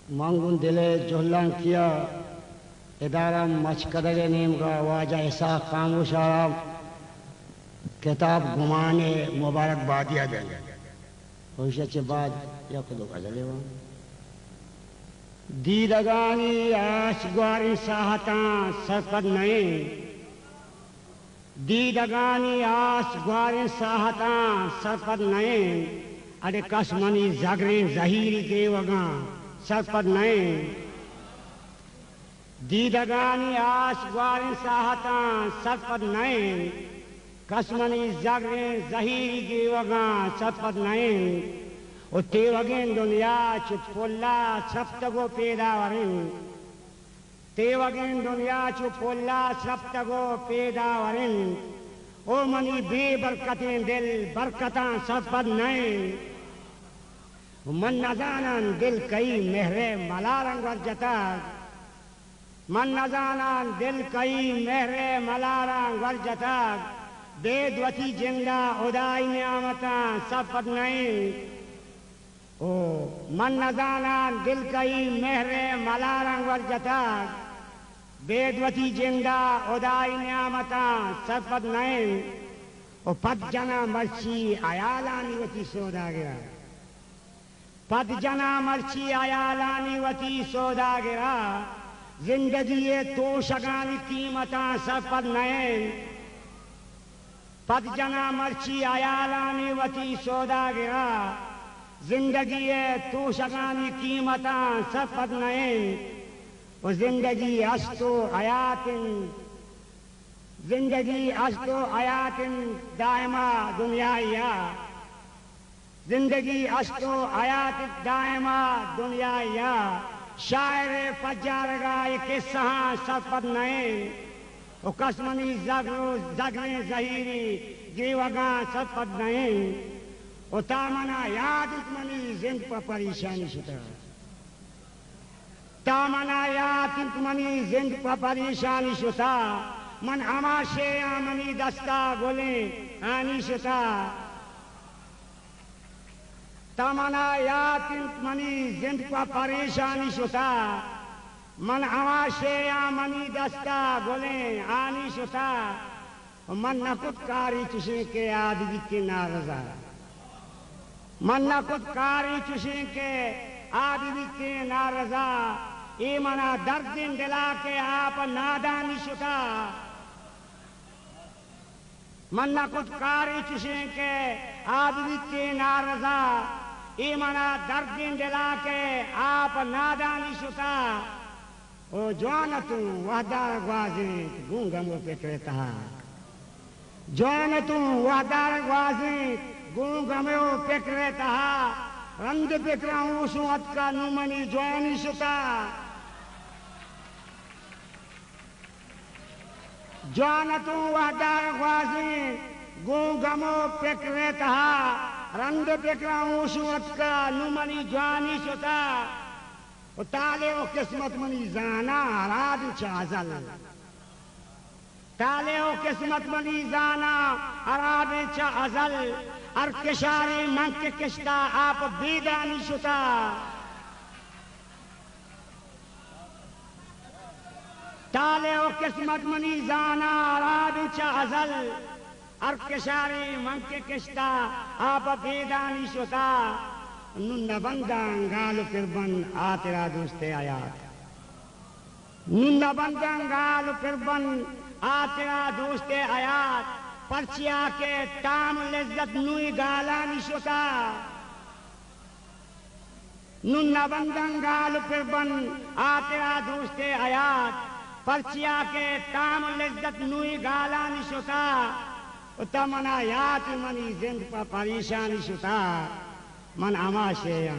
مانگون دل جہلان کیا ادارہ مچکدگ نیم کا واجہ ایسا خاموش آرام کتاب گمانے مبارک بادیا دیں خوشی اچھے بعد یا خودو غزلے وہاں دیدگانی آشگواری ساہتاں سرپد نہیں دیدگانی آشگواری ساہتاں سرپد نہیں اڑے کسمنی زگرین زہیری کے وگاں سرپد نہیں دیدگانی آشگواری ساہتاں سرپد نہیں کسمنی زگرین زہیری کے وگاں سرپد نہیں او تے وگین دنیا چت پولا سپتگو پیدا ورن تے وگین دنیا چت پولا سپتگو پیدا ورن او منی بے برکتیں دل برکتاں سپد نہیں من نزانان دل کئی مہر ملارنگ ورجتاک من نزانان دل کئی مہر ملارنگ ورجتاک بید وتی جندہ خدای نعمتاں سپد نہیں او من نزانان دل کئی مہر ملارنگ ورجتاک بیدوتی جندہ خدای نعمتاں سرپد نہیں او پد جنا مرچی آیالانی وتی سودا گرا پد جنا مرچی آیالانی وتی سودا گرا زندگی تو شگانی قیمتاں سرپد نہیں پد جنا مرچی آیالانی وتی سودا گرا زندگی تو شگانی قیمتاں سرپد نہیں و زندگی اشتو حیات دائمہ دنیایا زندگی اشتو حیات دائمہ دنیایا شاعر فجارگاہ قصہاں سرپد نہیں و قسمنی زگریں زہیری گیوگاں سرپد نہیں و تامنا یاد اتمنی زند پا پریشانی شتا تامنا یاد اتمنی زند پا پریشانی شتا من ہما شیعہ منی دستا گلیں آنی شتا تامنا یاد اتمنی زند پا پریشانی شتا من ہما شیعہ منی دستا گلیں آنی شتا من نکت کاری چشیں کے آدھی کی نارضا من نکت کاری چشیں کے آدھی کے نارضا ای منا درد دلا کے آپ نادانی شتا من نکت کاری چشیں کے آدھی کے نارضا ای منا درد دلا کے آپ نادانی شتا او جوانتوں وحدار گوازیں گونگمو پکرتا جوانتوں وحدار گوازیں گونگمو پکرتا رند پکراؤں سوات کا نومنی جوانی شتا جوانتوں وحدار گوازیں گونگمو پکرتا رند پکراؤں سوات کا نومنی جوانی شتا و تالے و قسمت منی زانا راد چازل تالے و قسمت منی زانا راد چازل ار کشاری منک کشتا آپ بیدانی شتا تالے و قسمت منی زانا راد چازل ار کشاری منک کشتا آپ بیدانی شتا نن بندان گالو کربن آترا دوستے آیات نن بندان گالو کربن آترا دوستے آیات پرچیا کے تام لذت نوی گالانی شتا نن بندان گالو کربن آترا دوستے آیات پرچیا کے تام لذت نوی گالانی شتا تمنا یات منی زند پا پریشانی شتا من اما شیعہ